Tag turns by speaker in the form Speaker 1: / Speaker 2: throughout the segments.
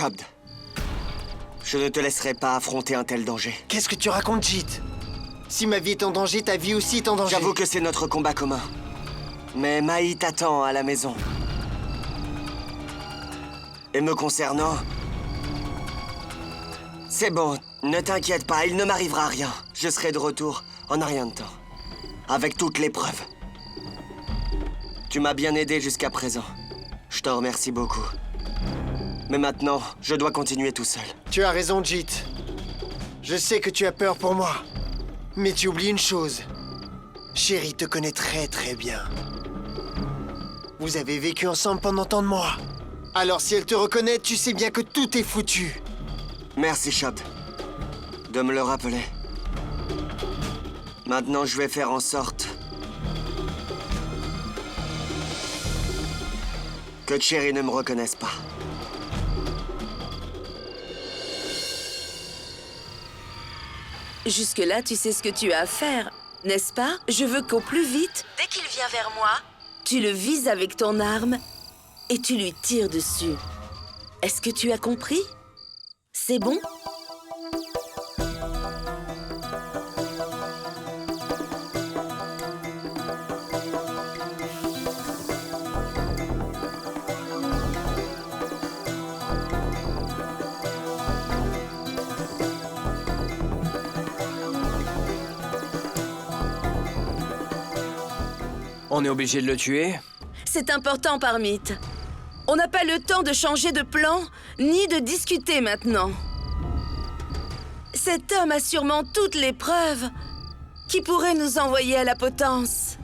Speaker 1: Shabd, je ne te laisserai pas affronter un tel danger.
Speaker 2: Qu'est-ce que tu racontes, Jit? Si ma vie est en danger, ta vie aussi est en danger.
Speaker 1: J'avoue que c'est notre combat commun. Mais Maï t'attend à la maison. Et me concernant... C'est bon, ne t'inquiète pas, il ne m'arrivera rien. Je serai de retour en un rien de temps. Avec toutes les preuves. Tu m'as bien aidé jusqu'à présent. Je t'en remercie beaucoup. Mais maintenant, je dois continuer tout seul.
Speaker 2: Tu as raison, Jit. Je sais que tu as peur pour moi. Mais tu oublies une chose. Chérie te connaît très très bien. Vous avez vécu ensemble pendant tant de mois. Alors si elle te reconnaît, tu sais bien que tout est foutu.
Speaker 1: Merci, Shabd, de me le rappeler. Maintenant, je vais faire en sorte que Cherry ne me reconnaisse pas.
Speaker 3: Jusque-là, tu sais ce que tu as à faire, n'est-ce pas? Je veux qu'au plus vite, dès qu'il vient vers moi, tu le vises avec ton arme et tu lui tires dessus. Est-ce que tu as compris? C'est bon?
Speaker 4: On est obligé de le tuer?
Speaker 3: C'est important, Parmite. On n'a pas le temps de changer de plan, ni de discuter maintenant. Cet homme a sûrement toutes les preuves qui pourraient nous envoyer à la potence.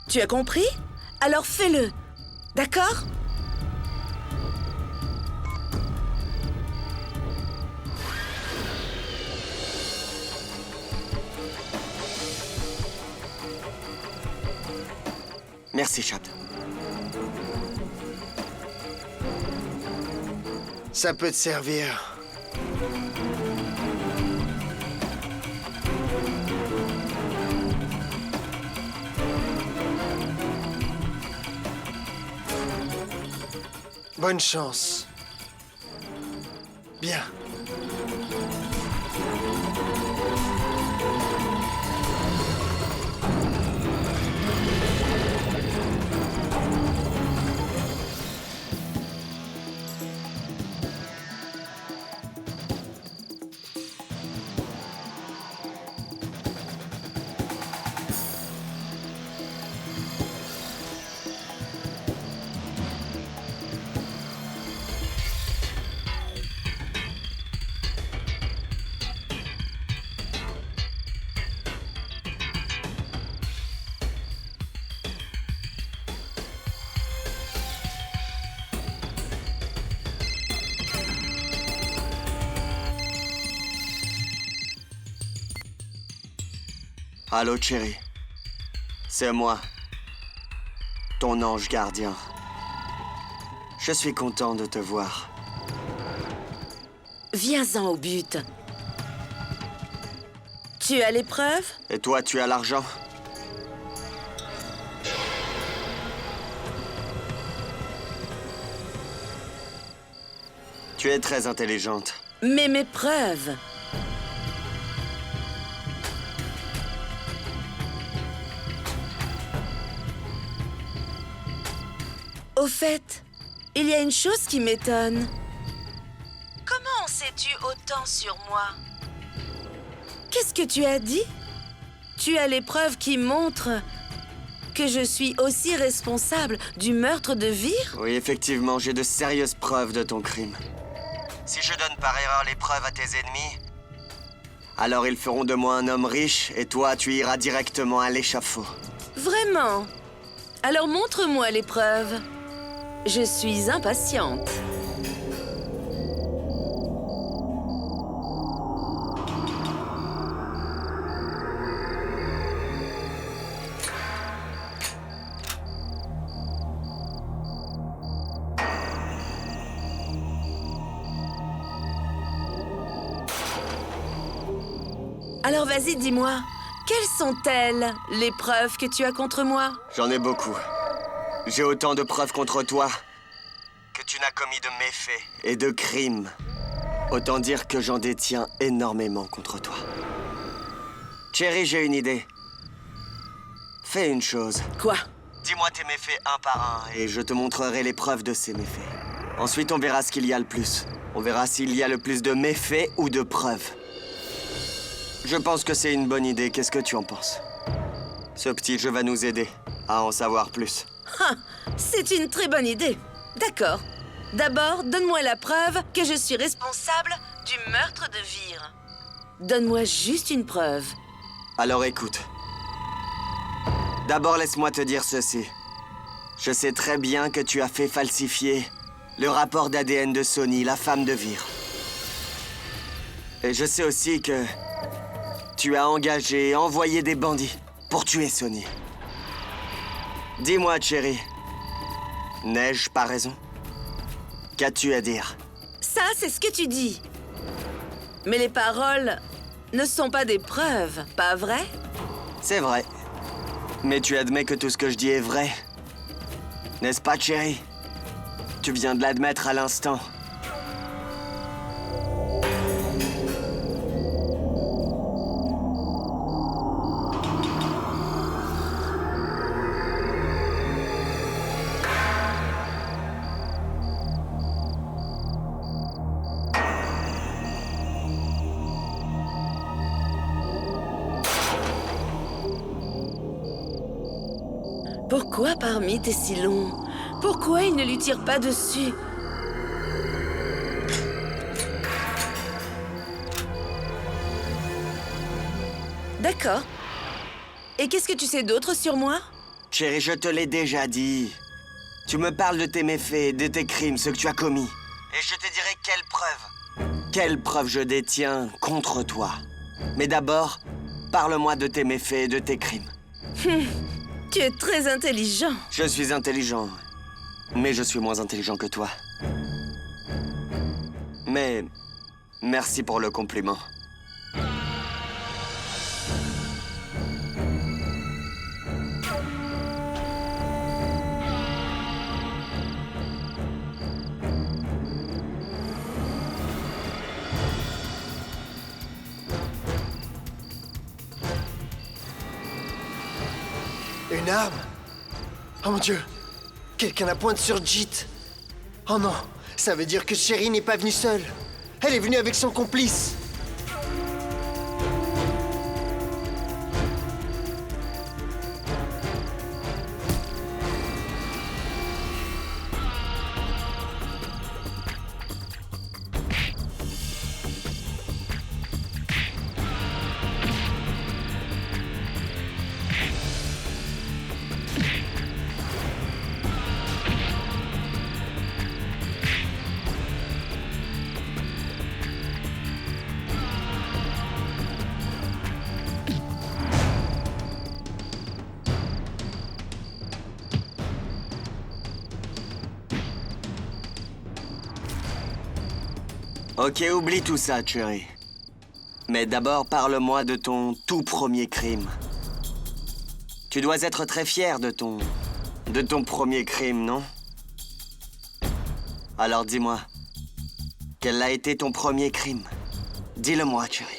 Speaker 3: Tu as compris? Alors fais-le, d'accord?
Speaker 1: Merci, Shabd.
Speaker 2: Ça peut te servir. Bonne chance. Bien.
Speaker 1: Allô, Cherry. C'est moi, ton ange gardien. Je suis content de te voir.
Speaker 3: Viens-en au but. Tu as l'épreuve?
Speaker 1: Et toi, tu as l'argent? Tu es très intelligente.
Speaker 3: Mais mes preuves. Au fait, il y a une chose qui m'étonne. Comment en sais-tu autant sur moi? Qu'est-ce que tu as dit? Tu as les preuves qui montrent que je suis aussi responsable du meurtre de Vir?
Speaker 1: Oui, effectivement, j'ai de sérieuses preuves de ton crime. Si je donne par erreur les preuves à tes ennemis, alors ils feront de moi un homme riche et toi, tu iras directement à l'échafaud.
Speaker 3: Vraiment? Alors montre-moi les preuves. Je suis impatiente. Alors vas-y, dis-moi, quelles sont-elles, les preuves que tu as contre moi?
Speaker 1: J'en ai beaucoup. J'ai autant de preuves contre toi que tu n'as commis de méfaits et de crimes. Autant dire que j'en détiens énormément contre toi. Cherry, j'ai une idée. Fais une chose.
Speaker 3: Quoi?
Speaker 1: Dis-moi tes méfaits un par un et je te montrerai les preuves de ces méfaits. Ensuite, on verra ce qu'il y a le plus. On verra s'il y a le plus de méfaits ou de preuves. Je pense que c'est une bonne idée. Qu'est-ce que tu en penses? Ce petit jeu va nous aider à en savoir plus.
Speaker 3: Ah, c'est une très bonne idée. D'accord. D'abord, donne-moi la preuve que je suis responsable du meurtre de Vire. Donne-moi juste une preuve.
Speaker 1: Alors écoute. D'abord, laisse-moi te dire ceci. Je sais très bien que tu as fait falsifier le rapport d'ADN de Sonny, la femme de Vire. Et je sais aussi que tu as engagé et envoyé des bandits pour tuer Sonny. Dis-moi, Cherry, n'ai-je pas raison? Qu'as-tu à dire?
Speaker 3: Ça, c'est ce que tu dis. Mais les paroles ne sont pas des preuves, pas vrai?
Speaker 1: C'est vrai. Mais tu admets que tout ce que je dis est vrai. N'est-ce pas, Cherry? Tu viens de l'admettre à l'instant.
Speaker 3: Pourquoi Parmit est si long? Pourquoi il ne lui tire pas dessus? D'accord. Et qu'est-ce que tu sais d'autre sur moi?
Speaker 1: Cherry, je te l'ai déjà dit. Tu me parles de tes méfaits, de tes crimes, ce que tu as commis. Et je te dirai quelles preuves. Quelles preuves je détiens contre toi. Mais d'abord, parle-moi de tes méfaits et de tes crimes.
Speaker 3: Tu es très intelligent.
Speaker 1: Je suis intelligent, mais je suis moins intelligent que toi. Mais merci pour le compliment.
Speaker 2: Une arme? Oh mon Dieu! Quelqu'un la pointe sur Jit! Oh non! Ça veut dire que Cherry n'est pas venue seule! Elle est venue avec son complice!
Speaker 1: Ok, oublie tout ça, Cherry. Mais d'abord, parle-moi de ton tout premier crime. Tu dois être très fier de ton premier crime, non? Alors dis-moi, quel a été ton premier crime? Dis-le-moi, Cherry.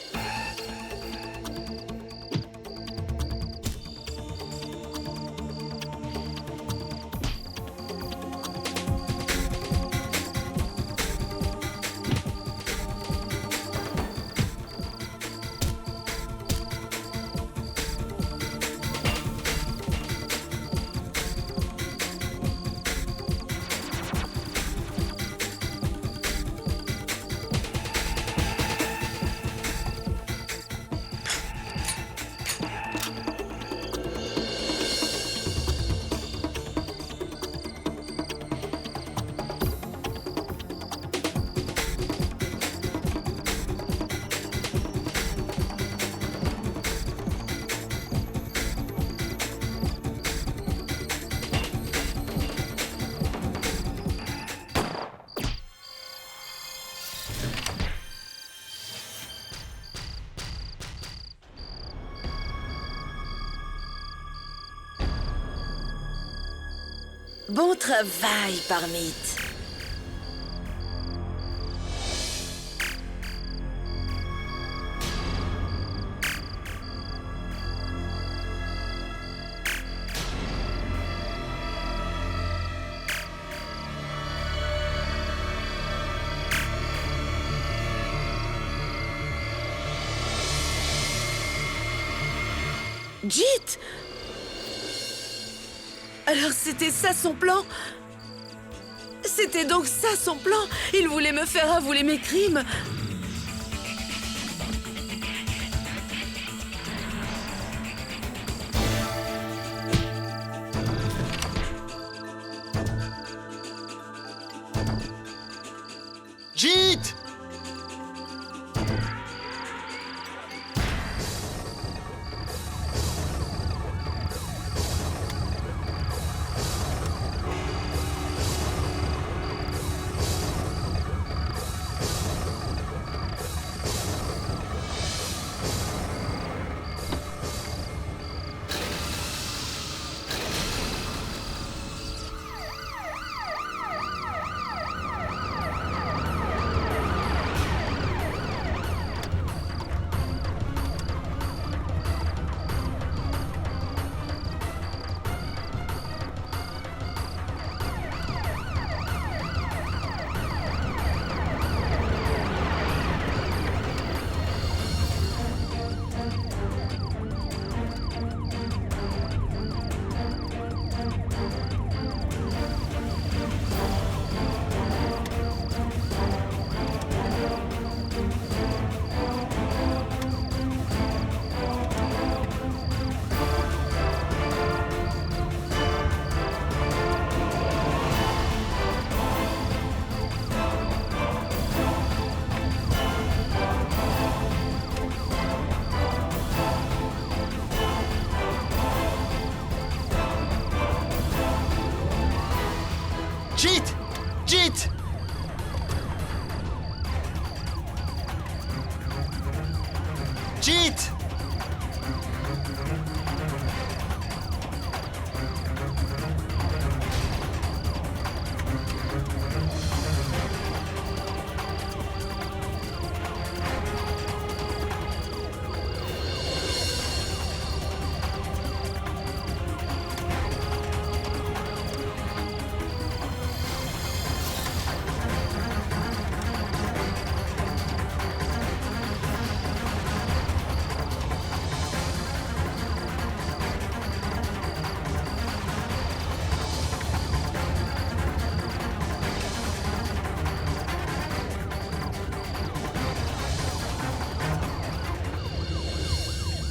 Speaker 3: Bon travail, Parmit. Jeet! Alors c'était ça son plan? C'était donc ça son plan? Il voulait me faire avouer mes crimes.
Speaker 2: Jeet! Jeet! Jeet! Jeet!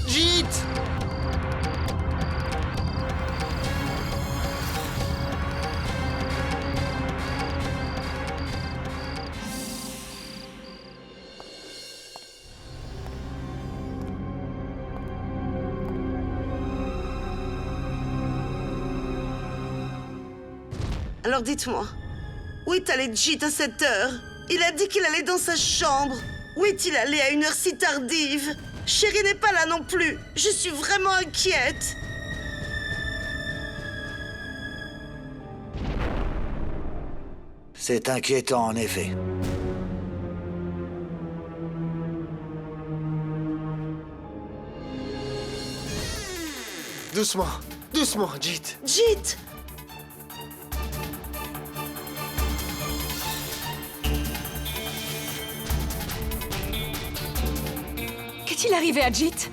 Speaker 2: Jeet!
Speaker 4: Alors dites-moi, où est allé Jeet à cette heure? Il a dit qu'il allait dans sa chambre. Où est-il allé à une heure si tardive? Chérie n'est pas là non plus. Je suis vraiment inquiète.
Speaker 5: C'est inquiétant, en effet.
Speaker 2: Doucement, doucement, Jeet.
Speaker 4: Jeet!
Speaker 6: Qu'est-il arrivé à Jeet?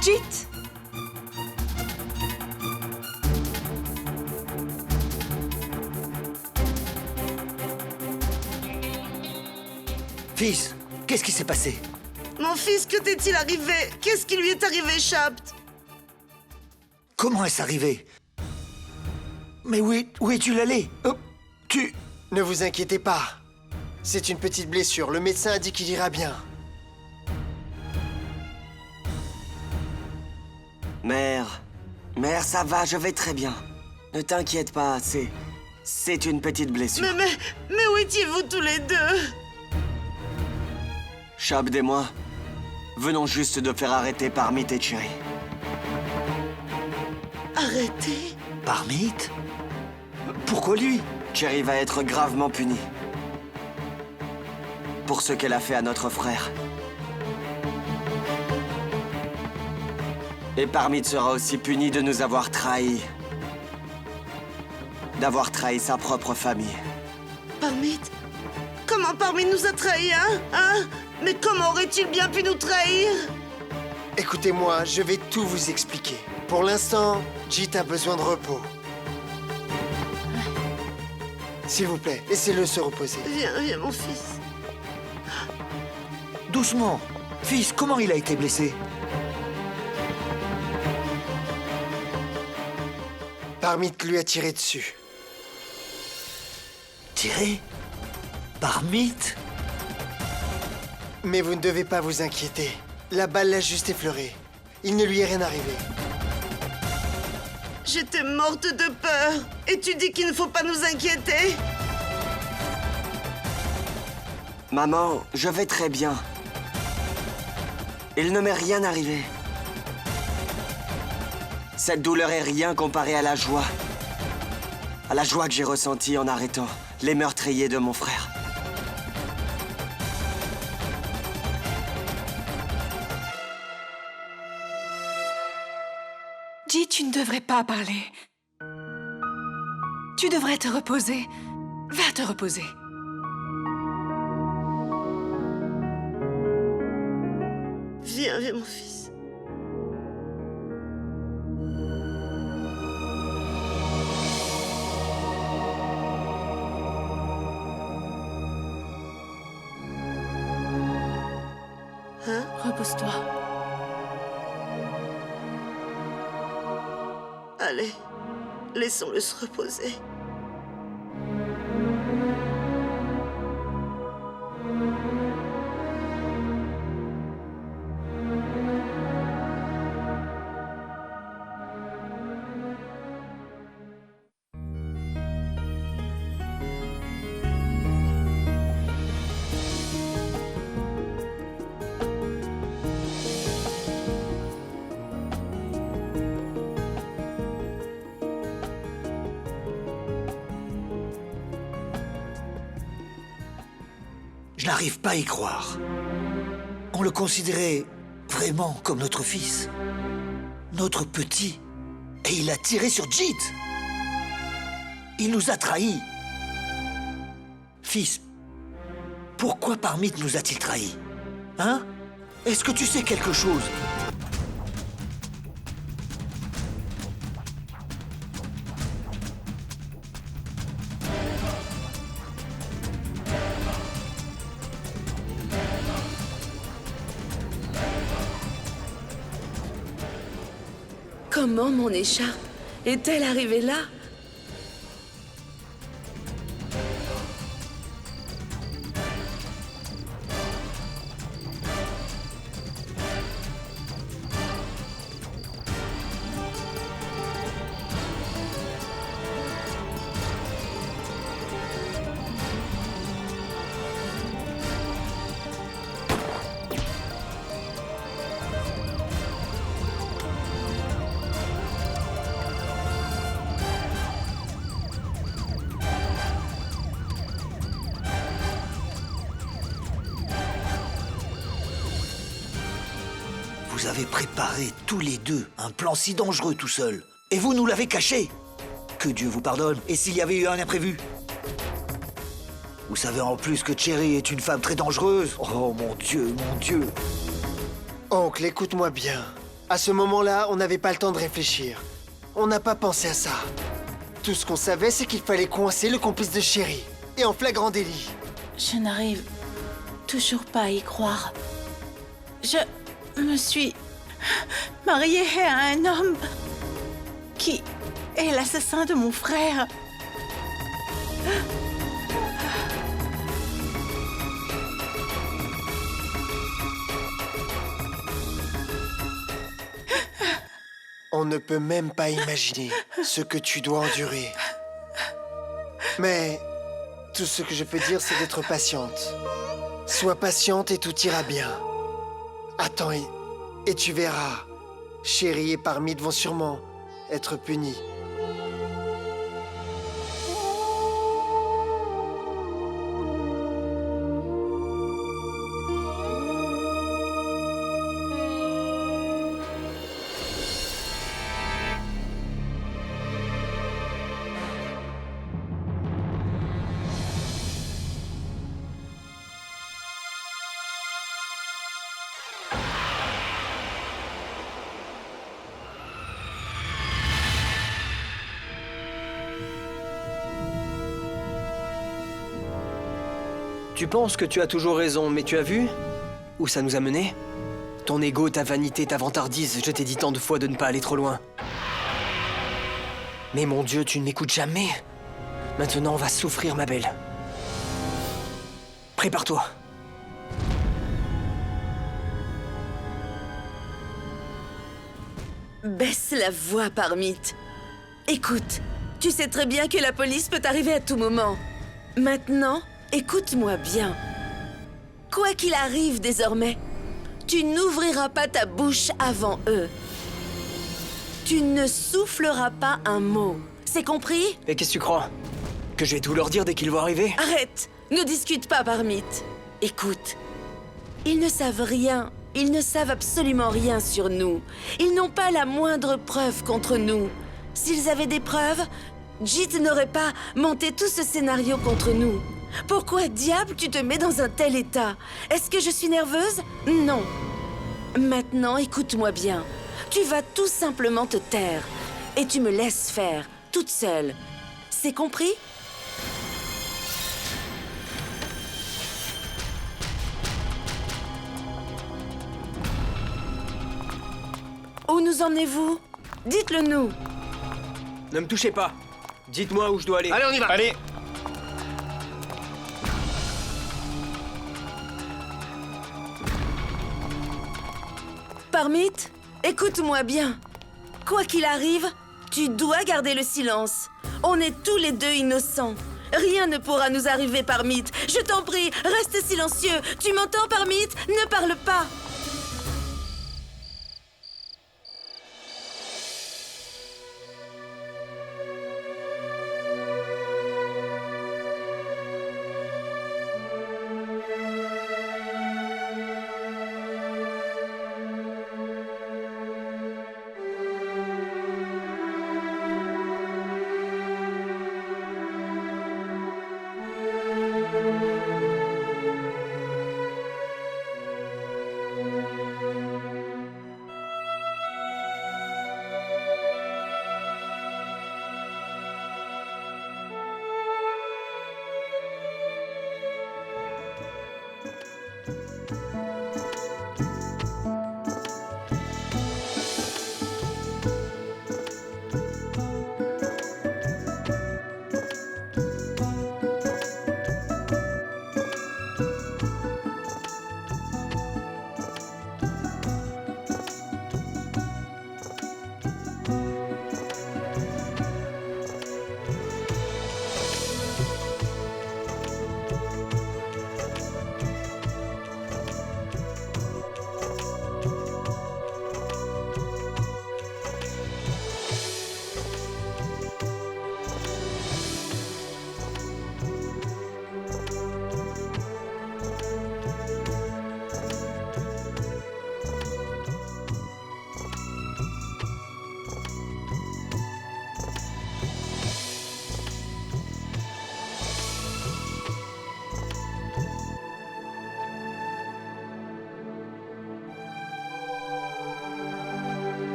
Speaker 6: Jeet?
Speaker 5: Fils, qu'est-ce qui s'est passé?
Speaker 4: Mon fils, que t'est-il arrivé? Qu'est-ce qui lui est arrivé, Shapt?
Speaker 5: Comment est-ce arrivé? Mais où es-tu allé? Tu...
Speaker 2: Ne vous inquiétez pas. C'est une petite blessure. Le médecin a dit qu'il ira bien.
Speaker 1: Mère, ça va, je vais très bien. Ne t'inquiète pas, c'est une petite blessure.
Speaker 4: Mais où étiez-vous tous les deux?
Speaker 1: Shabd et moi, venons juste de faire arrêter Parmit et Cherry.
Speaker 4: Arrêtez?
Speaker 5: Parmit? Pourquoi lui?
Speaker 1: Cherry va être gravement punie. Pour ce qu'elle a fait à notre frère. Et Parmit sera aussi puni de nous avoir trahis. D'avoir trahi sa propre famille.
Speaker 4: Parmit? Comment Parmit nous a trahis, hein? Mais comment aurait-il bien pu nous trahir?
Speaker 2: Écoutez-moi, je vais tout vous expliquer. Pour l'instant, Jit a besoin de repos. S'il vous plaît, laissez-le se reposer.
Speaker 4: Viens, mon fils.
Speaker 5: Doucement. Fils, comment il a été blessé?
Speaker 2: Parmit lui a tiré dessus.
Speaker 5: Tiré? Par Mythe?
Speaker 2: Mais vous ne devez pas vous inquiéter. La balle l'a juste effleuré. Il ne lui est rien arrivé.
Speaker 4: J'étais morte de peur. Et tu dis qu'il ne faut pas nous inquiéter?
Speaker 1: Maman, je vais très bien. Il ne m'est rien arrivé. Cette douleur est rien comparée à la joie. À la joie que j'ai ressentie en arrêtant les meurtriers de mon frère.
Speaker 6: Jit, tu ne devrais pas parler. Tu devrais te reposer. Va te reposer.
Speaker 4: Viens, mon fils. Hein?
Speaker 3: Repose-toi.
Speaker 4: Allez, laissons-le se reposer.
Speaker 5: Je n'arrive pas à y croire. On le considérait vraiment comme notre fils. Notre petit. Et il a tiré sur Jit. Il nous a trahis. Fils, pourquoi Parmit nous a-t-il trahis? Hein? Est-ce que tu sais quelque chose?
Speaker 3: Comment mon écharpe est-elle arrivée là?
Speaker 5: Vous avez préparé tous les deux un plan si dangereux tout seul. Et vous nous l'avez caché. Que Dieu vous pardonne. Et s'il y avait eu un imprévu? Vous savez en plus que Cherry est une femme très dangereuse. Oh mon Dieu, mon Dieu.
Speaker 2: Oncle, écoute-moi bien. À ce moment-là, on n'avait pas le temps de réfléchir. On n'a pas pensé à ça. Tout ce qu'on savait, c'est qu'il fallait coincer le complice de Cherry. Et en flagrant délit.
Speaker 7: Je n'arrive toujours pas à y croire. Je me suis mariée à un homme qui est l'assassin de mon frère.
Speaker 2: On ne peut même pas imaginer ce que tu dois endurer. Mais tout ce que je peux dire, c'est d'être patiente. Sois patiente et tout ira bien. Attends et tu verras. Cherry et Parmit vont sûrement être punis.
Speaker 8: Tu penses que tu as toujours raison, mais tu as vu où ça nous a menés? Ton ego, ta vanité, ta vantardise, je t'ai dit tant de fois de ne pas aller trop loin. Mais mon Dieu, tu ne m'écoutes jamais. Maintenant, on va souffrir, ma belle. Prépare-toi.
Speaker 3: Baisse la voix, Parmite. Écoute, tu sais très bien que la police peut arriver à tout moment. Maintenant, écoute-moi bien. Quoi qu'il arrive désormais, tu n'ouvriras pas ta bouche avant eux. Tu ne souffleras pas un mot. C'est compris?
Speaker 8: Et qu'est-ce que tu crois? Que je vais tout leur dire dès qu'ils vont arriver?
Speaker 3: Arrête! Ne discute pas, Parmite. Écoute, ils ne savent rien. Ils ne savent absolument rien sur nous. Ils n'ont pas la moindre preuve contre nous. S'ils avaient des preuves, Jit n'aurait pas monté tout ce scénario contre nous. Pourquoi diable tu te mets dans un tel état? Est-ce que je suis nerveuse? Non. Maintenant, écoute-moi bien. Tu vas tout simplement te taire. Et tu me laisses faire, toute seule. C'est compris? Où nous emmenez-vous? Dites-le nous.
Speaker 8: Ne me touchez pas. Dites-moi où je dois aller.
Speaker 2: Allez, on y va.
Speaker 9: Allez.
Speaker 3: Parmite, écoute-moi bien. Quoi qu'il arrive, tu dois garder le silence. On est tous les deux innocents. Rien ne pourra nous arriver, Parmite. Je t'en prie, reste silencieux. Tu m'entends, Parmite? Ne parle pas.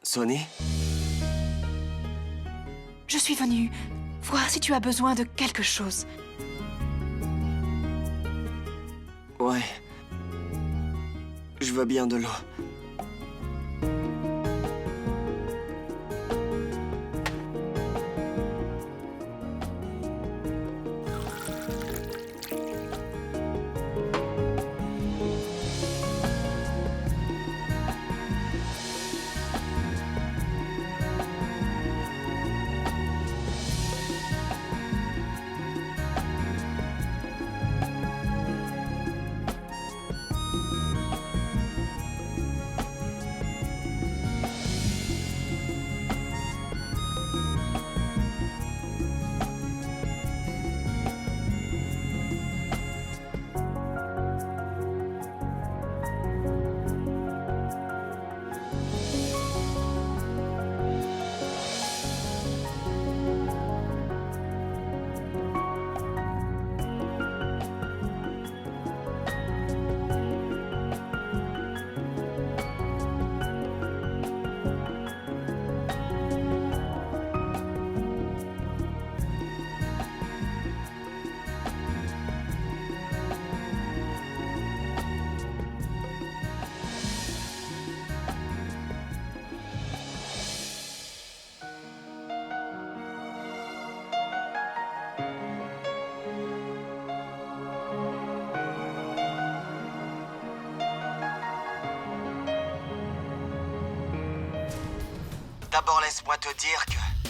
Speaker 1: Sonny?
Speaker 6: Je suis venue voir si tu as besoin de quelque chose.
Speaker 1: Ouais. Je veux bien de l'eau. D'abord, laisse-moi te dire que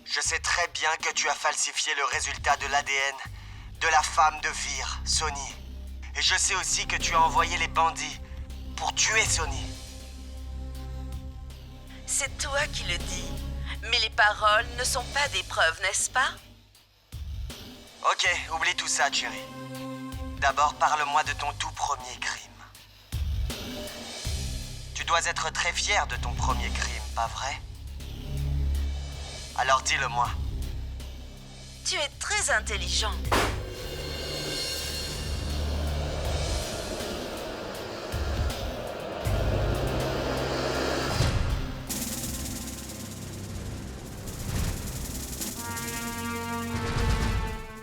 Speaker 1: je sais très bien que tu as falsifié le résultat de l'ADN de la femme de Vir, Sonny. Et je sais aussi que tu as envoyé les bandits pour tuer Sonny.
Speaker 3: C'est toi qui le dis. Mais les paroles ne sont pas des preuves, n'est-ce pas?
Speaker 1: Ok, oublie tout ça, Cherry. D'abord, parle-moi de ton tout premier crime. Tu dois être très fier de ton premier crime, pas vrai? Alors dis-le-moi.
Speaker 3: Tu es très intelligent.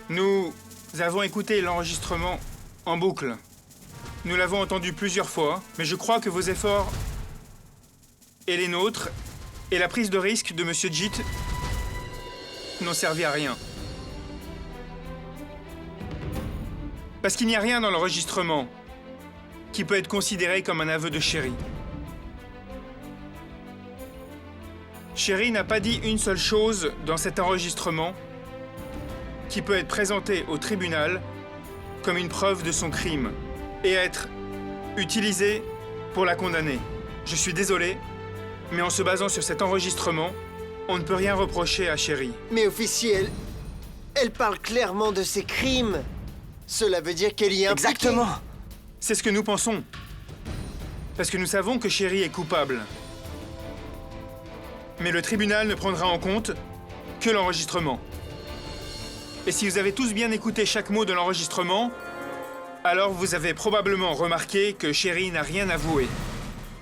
Speaker 9: Nous avons écouté l'enregistrement en boucle. Nous l'avons entendu plusieurs fois, mais je crois que vos efforts et les nôtres et la prise de risque de Monsieur Jit n'ont servi à rien. Parce qu'il n'y a rien dans l'enregistrement qui peut être considéré comme un aveu de Cherry. Cherry n'a pas dit une seule chose dans cet enregistrement qui peut être présentée au tribunal comme une preuve de son crime et être utilisée pour la condamner. Je suis désolé, mais en se basant sur cet enregistrement, on ne peut rien reprocher à Cherry.
Speaker 2: Mais officier, elle parle clairement de ses crimes. Cela veut dire qu'elle y est impliquée.
Speaker 1: Exactement.
Speaker 9: C'est ce que nous pensons. Parce que nous savons que Cherry est coupable. Mais le tribunal ne prendra en compte que l'enregistrement. Et si vous avez tous bien écouté chaque mot de l'enregistrement, alors vous avez probablement remarqué que Cherry n'a rien avoué.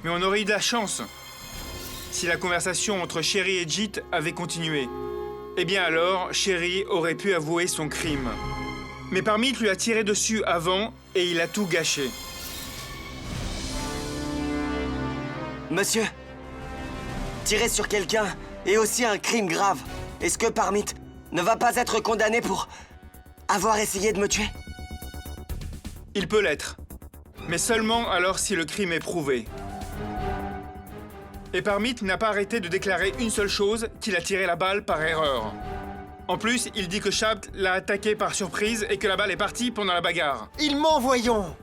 Speaker 9: Mais on aurait eu de la chance si la conversation entre Cherry et Jit avait continué. Eh bien alors, Cherry aurait pu avouer son crime. Mais Parmit lui a tiré dessus avant et il a tout gâché.
Speaker 1: Monsieur, tirer sur quelqu'un est aussi un crime grave. Est-ce que Parmit ne va pas être condamné pour avoir essayé de me tuer?
Speaker 9: Il peut l'être, mais seulement alors si le crime est prouvé. Et Parmit n'a pas arrêté de déclarer une seule chose, qu'il a tiré la balle par erreur. En plus, il dit que Shaft l'a attaqué par surprise et que la balle est partie pendant la bagarre.
Speaker 2: Il ment, voyons.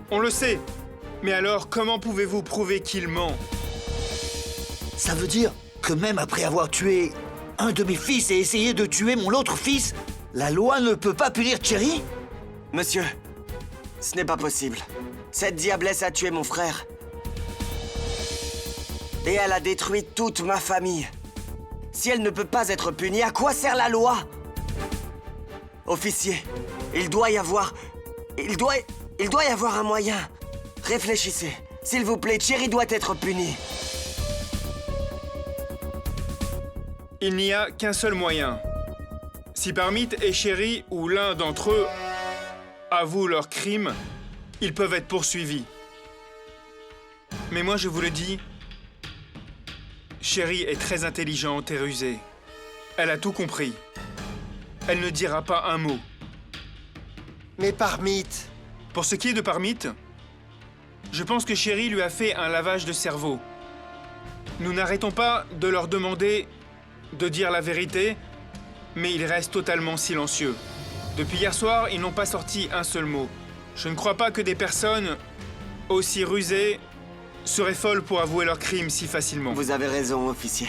Speaker 9: On le sait. Mais alors, comment pouvez-vous prouver qu'il ment?
Speaker 5: Ça veut dire que même après avoir tué un de mes fils et essayé de tuer mon autre fils, la loi ne peut pas punir Cherry?
Speaker 1: Monsieur, ce n'est pas possible. Cette diablesse a tué mon frère. Et elle a détruit toute ma famille. Si elle ne peut pas être punie, à quoi sert la loi? Officier, il doit y avoir un moyen. Réfléchissez. S'il vous plaît, Cherry doit être punie.
Speaker 9: Il n'y a qu'un seul moyen. Si Parmit et Cherry, ou l'un d'entre eux, avouent leur crime, ils peuvent être poursuivis. Mais moi, je vous le dis, Cherry est très intelligente et rusée. Elle a tout compris. Elle ne dira pas un mot.
Speaker 2: Mais Parmit...
Speaker 9: Pour ce qui est de Parmit, je pense que Cherry lui a fait un lavage de cerveau. Nous n'arrêtons pas de leur demander de dire la vérité, mais ils restent totalement silencieux. Depuis hier soir, ils n'ont pas sorti un seul mot. Je ne crois pas que des personnes aussi rusées seraient folles pour avouer leurs crimes si facilement.
Speaker 1: Vous avez raison, officier.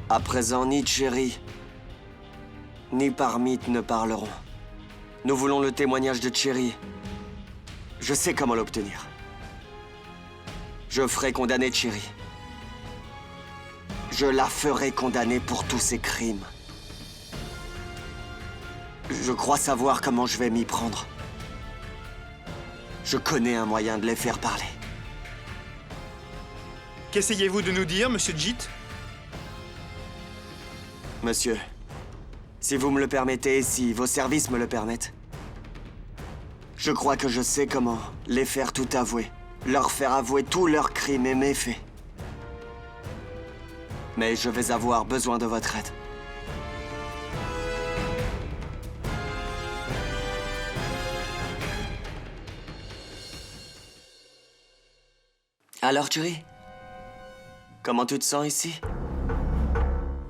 Speaker 1: À présent, ni Cherry, ni Parmit ne parleront. Nous voulons le témoignage de Cherry. Je sais comment l'obtenir. Je ferai condamner Cherry. Je la ferai condamner pour tous ses crimes. Je crois savoir comment je vais m'y prendre. Je connais un moyen de les faire parler.
Speaker 9: Qu'essayez-vous de nous dire, Monsieur Jit?
Speaker 1: Monsieur, si vous me le permettez et si vos services me le permettent, je crois que je sais comment les faire tout avouer. Leur faire avouer tous leurs crimes et méfaits. Mais je vais avoir besoin de votre aide. Alors, Cherry? Comment tu te sens ici?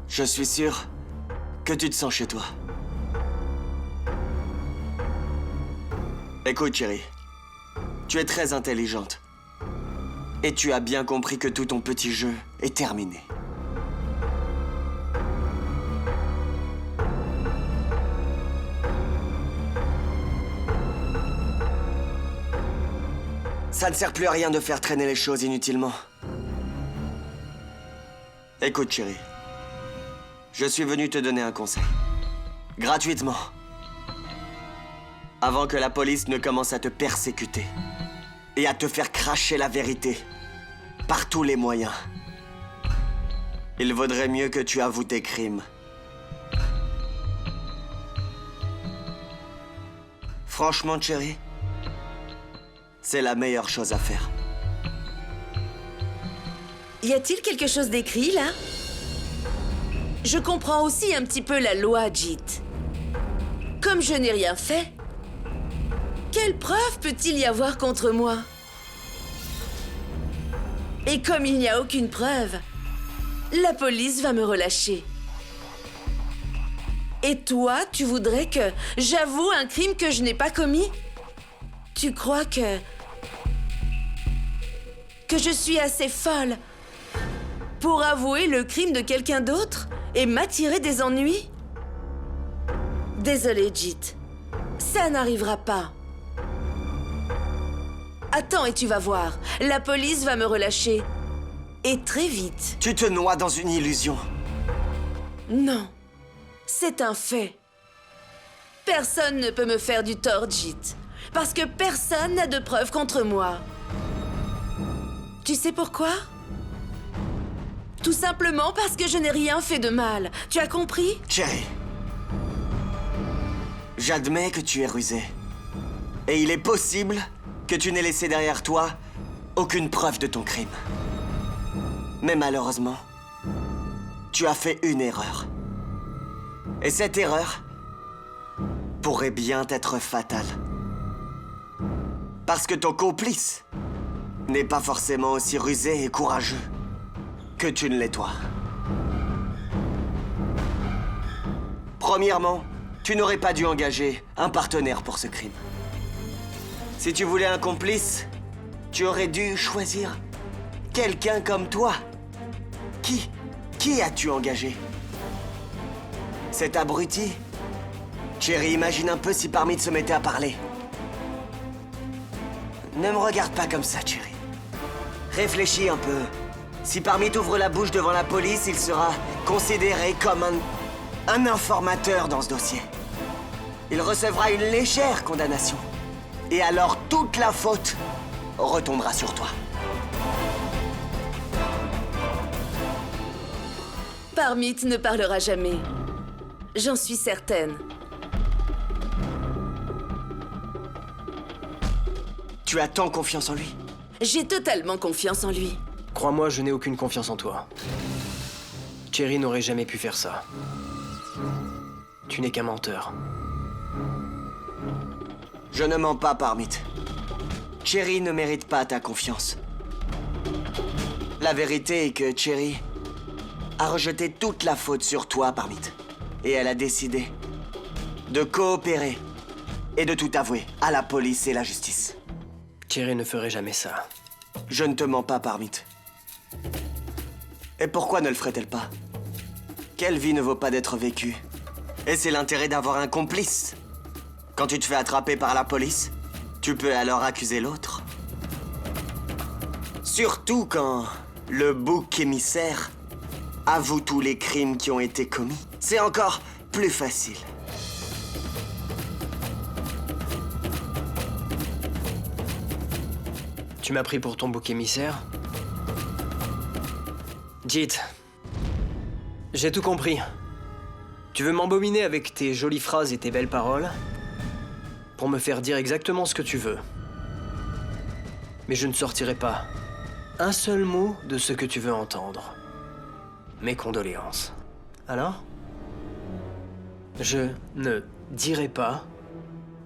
Speaker 1: Je suis sûr que tu te sens chez toi. Écoute, Cherry. Tu es très intelligente. Et tu as bien compris que tout ton petit jeu est terminé. Ça ne sert plus à rien de faire traîner les choses inutilement. Écoute, chérie. Je suis venu te donner un conseil. Gratuitement. Avant que la police ne commence à te persécuter. Et à te faire cracher la vérité. Par tous les moyens. Il vaudrait mieux que tu avoues tes crimes. Franchement, chérie, c'est la meilleure chose à faire.
Speaker 3: Y a-t-il quelque chose d'écrit, là? Je comprends aussi un petit peu la loi, Jit. Comme je n'ai rien fait, quelle preuve peut-il y avoir contre moi? Et comme il n'y a aucune preuve, la police va me relâcher. Et toi, tu voudrais que j'avoue un crime que je n'ai pas commis? Tu crois que je suis assez folle pour avouer le crime de quelqu'un d'autre et m'attirer des ennuis? Désolée, Jit. Ça n'arrivera pas. Attends et tu vas voir. La police va me relâcher. Et très vite.
Speaker 1: Tu te noies dans une illusion.
Speaker 3: Non. C'est un fait. Personne ne peut me faire du tort, Jit. Parce que personne n'a de preuves contre moi. Tu sais pourquoi? Tout simplement parce que je n'ai rien fait de mal. Tu as compris?
Speaker 1: Cherry, j'admets que tu es rusé. Et il est possible que tu n'aies laissé derrière toi aucune preuve de ton crime. Mais malheureusement, tu as fait une erreur. Et cette erreur pourrait bien être fatale. Parce que ton complice n'est pas forcément aussi rusé et courageux que tu ne l'es toi. Premièrement, tu n'aurais pas dû engager un partenaire pour ce crime. Si tu voulais un complice, tu aurais dû choisir quelqu'un comme toi. Qui as-tu engagé? Cet abruti? Cherry, imagine un peu si Parmit se mettait à parler. Ne me regarde pas comme ça, Cherry. Réfléchis un peu. Si Parmit ouvre la bouche devant la police, il sera considéré comme un informateur dans ce dossier. Il recevra une légère condamnation. Et alors toute la faute retombera sur toi.
Speaker 3: Parmit ne parlera jamais. J'en suis certaine.
Speaker 1: Tu as tant confiance en lui?
Speaker 3: J'ai totalement confiance en lui.
Speaker 8: Crois-moi, je n'ai aucune confiance en toi. Cherry n'aurait jamais pu faire ça. Tu n'es qu'un menteur.
Speaker 1: Je ne mens pas, Parmit. Cherry ne mérite pas ta confiance. La vérité est que Cherry a rejeté toute la faute sur toi, Parmit. Et elle a décidé de coopérer et de tout avouer à la police et la justice.
Speaker 8: Cherry ne ferait jamais ça.
Speaker 1: Je ne te mens pas, Parmit. Et pourquoi ne le ferait-elle pas? Quelle vie ne vaut pas d'être vécue? Et c'est l'intérêt d'avoir un complice. Quand tu te fais attraper par la police, tu peux alors accuser l'autre. Surtout quand le bouc émissaire avoue tous les crimes qui ont été commis. C'est encore plus facile.
Speaker 8: Tu m'as pris pour ton bouc émissaire? Jit, j'ai tout compris. Tu veux m'embobiner avec tes jolies phrases et tes belles paroles pour me faire dire exactement ce que tu veux. Mais je ne sortirai pas un seul mot de ce que tu veux entendre. Mes condoléances. Alors? Je ne dirai pas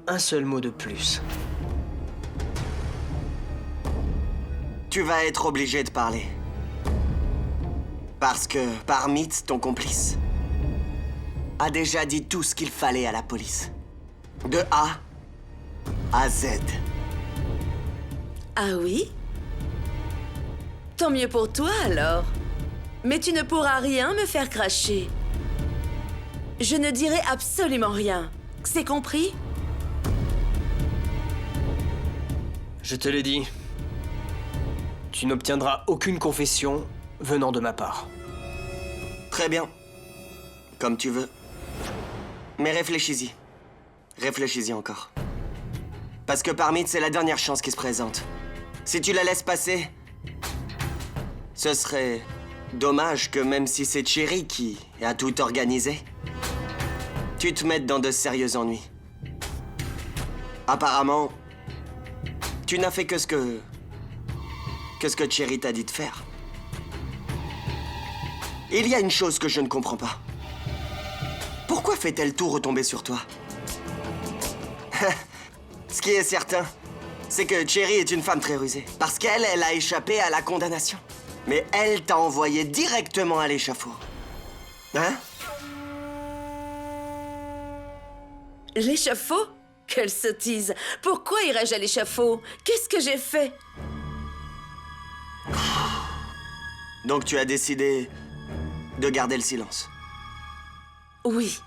Speaker 8: un seul mot de plus.
Speaker 1: tu vas être obligé de parler. Parce que Parmit, ton complice, a déjà dit tout ce qu'il fallait à la police. De A à Z.
Speaker 3: Ah oui? Tant mieux pour toi alors. Mais tu ne pourras rien me faire cracher. Je ne dirai absolument rien. C'est compris?
Speaker 8: Je te l'ai dit. Tu n'obtiendras aucune confession venant de ma part.
Speaker 1: Très bien. Comme tu veux. Mais réfléchis-y. Réfléchis-y encore. Parce que Parmit, c'est la dernière chance qui se présente. Si tu la laisses passer, ce serait dommage que même si c'est Cherry qui a tout organisé, tu te mettes dans de sérieux ennuis. Apparemment, tu n'as fait que ce que Cherry t'a dit de faire. Il y a une chose que je ne comprends pas. Pourquoi fait-elle tout retomber sur toi? Ce qui est certain, c'est que Cherry est une femme très rusée. Parce qu'elle a échappé à la condamnation. Mais elle t'a envoyé directement à l'échafaud. Hein?
Speaker 3: L'échafaud? Quelle sottise! Pourquoi irais-je à l'échafaud? Qu'est-ce que j'ai fait?
Speaker 1: Donc tu as décidé de garder le silence.
Speaker 3: Oui.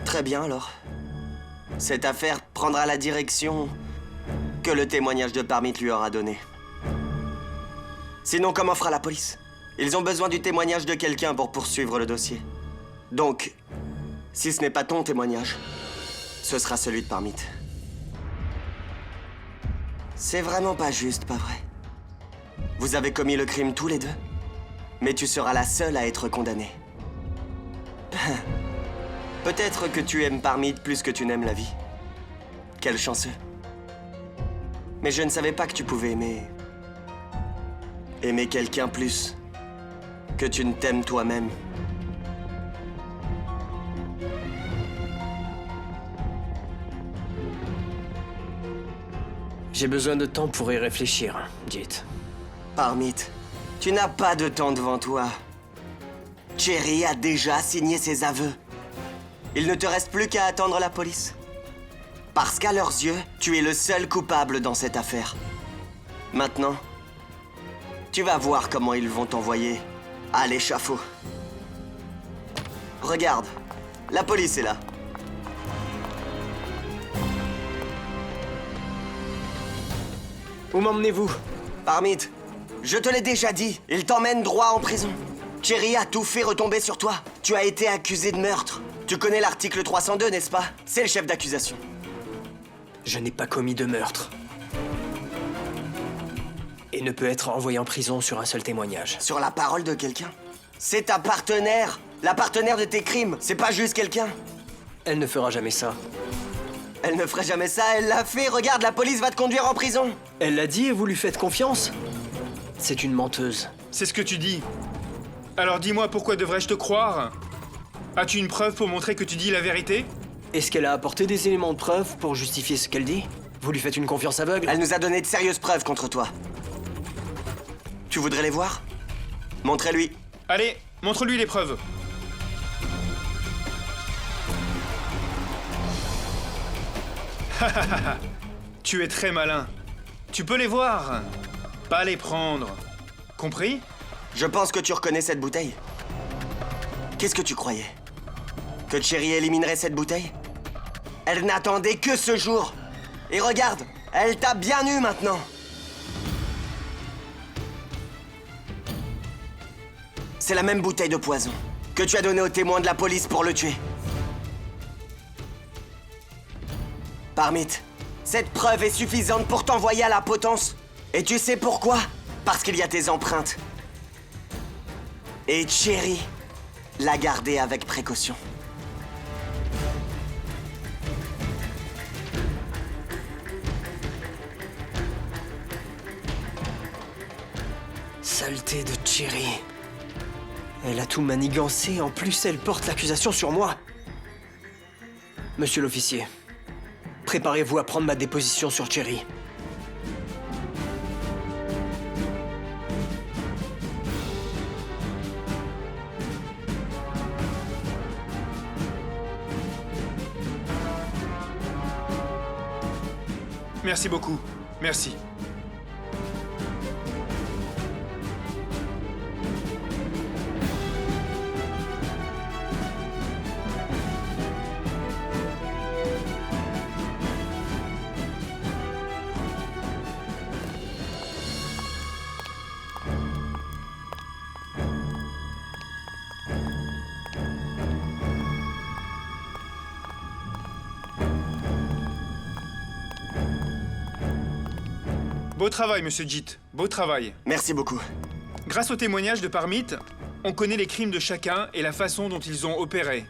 Speaker 1: Très bien alors. Cette affaire prendra la direction que le témoignage de Parmit lui aura donnée. Sinon, comment fera la police? Ils ont besoin du témoignage de quelqu'un pour poursuivre le dossier. Donc, si ce n'est pas ton témoignage, ce sera celui de Parmit. C'est vraiment pas juste, pas vrai? Vous avez commis le crime tous les deux, mais tu seras la seule à être condamnée. Peut-être que tu aimes Parmit plus que tu n'aimes la vie. Quel chanceux. Mais je ne savais pas que tu pouvais aimer quelqu'un plus que tu ne t'aimes toi-même.
Speaker 8: J'ai besoin de temps pour y réfléchir, Jit.
Speaker 1: Parmit, tu n'as pas de temps devant toi. Cherry a déjà signé ses aveux. Il ne te reste plus qu'à attendre la police. Parce qu'à leurs yeux, tu es le seul coupable dans cette affaire. Maintenant, tu vas voir comment ils vont t'envoyer à l'échafaud. Regarde, la police est là.
Speaker 8: Où m'emmenez-vous?
Speaker 1: Parmit, je te l'ai déjà dit, il t'emmène droit en prison. Cherry a tout fait retomber sur toi. Tu as été accusé de meurtre. Tu connais l'article 302, n'est-ce pas? C'est le chef d'accusation.
Speaker 8: Je n'ai pas commis de meurtre. Et ne peut être envoyé en prison sur un seul témoignage.
Speaker 1: Sur la parole de quelqu'un? C'est ta partenaire, la partenaire de tes crimes. C'est pas juste quelqu'un.
Speaker 8: Elle ne fera jamais ça.
Speaker 1: Elle ne ferait jamais ça, elle l'a fait. Regarde, la police va te conduire en prison.
Speaker 8: Elle l'a dit et vous lui faites confiance? C'est une menteuse.
Speaker 9: C'est ce que tu dis. Alors dis-moi, pourquoi devrais-je te croire? As-tu une preuve pour montrer que tu dis la vérité?
Speaker 8: Est-ce qu'elle a apporté des éléments de preuve pour justifier ce qu'elle dit? Vous lui faites une confiance aveugle?
Speaker 1: Elle nous a donné de sérieuses preuves contre toi. Tu voudrais les voir? Montrez-lui.
Speaker 9: Allez, montre-lui les preuves. Tu es très malin. Tu peux les voir, pas les prendre. Compris?
Speaker 1: Je pense que tu reconnais cette bouteille. Qu'est-ce que tu croyais? Que Cherry éliminerait cette bouteille? Elle n'attendait que ce jour. Et regarde, elle t'a bien eu maintenant. C'est la même bouteille de poison que tu as donnée au témoin de la police pour le tuer. Parmit, cette preuve est suffisante pour t'envoyer à la potence. Et tu sais pourquoi? Parce qu'il y a tes empreintes. Et Cherry l'a gardée avec précaution.
Speaker 8: Saleté de Cherry. Elle a tout manigancé, en plus elle porte l'accusation sur moi. Monsieur l'officier, préparez-vous à prendre ma déposition sur Cherry.
Speaker 9: Merci beaucoup. Merci. Beau travail, monsieur Jit. Beau travail.
Speaker 1: Merci beaucoup.
Speaker 9: Grâce au témoignage de Parmit, on connaît les crimes de chacun et la façon dont ils ont opéré.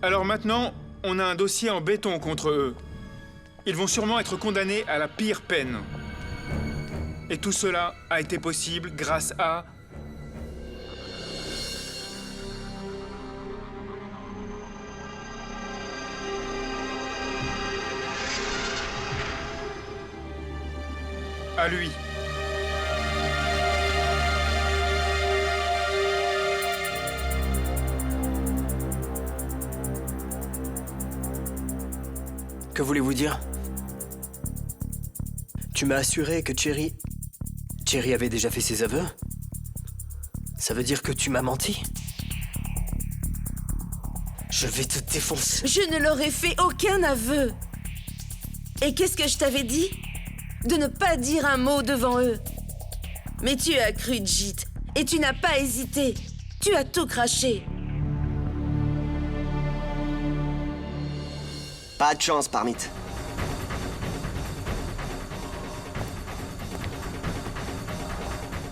Speaker 9: Alors maintenant, on a un dossier en béton contre eux. Ils vont sûrement être condamnés à la pire peine. Et tout cela a été possible grâce à... à lui.
Speaker 8: Que voulez-vous dire? Tu m'as assuré que Cherry avait déjà fait ses aveux? Ça veut dire que tu m'as menti? Je vais te défoncer.
Speaker 3: Je ne leur ai fait aucun aveu. Et qu'est-ce que je t'avais dit? De ne pas dire un mot devant eux. Mais tu as cru Jit, et tu n'as pas hésité. Tu as tout craché.
Speaker 1: Pas de chance, Parmit.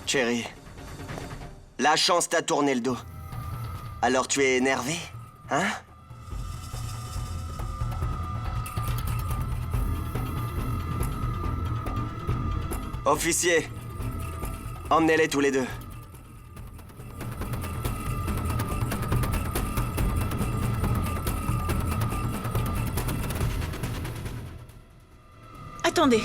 Speaker 1: Cherry, la chance t'a tourné le dos. Alors tu es énervé, hein? Officier, emmenez-les tous les deux.
Speaker 7: Attendez.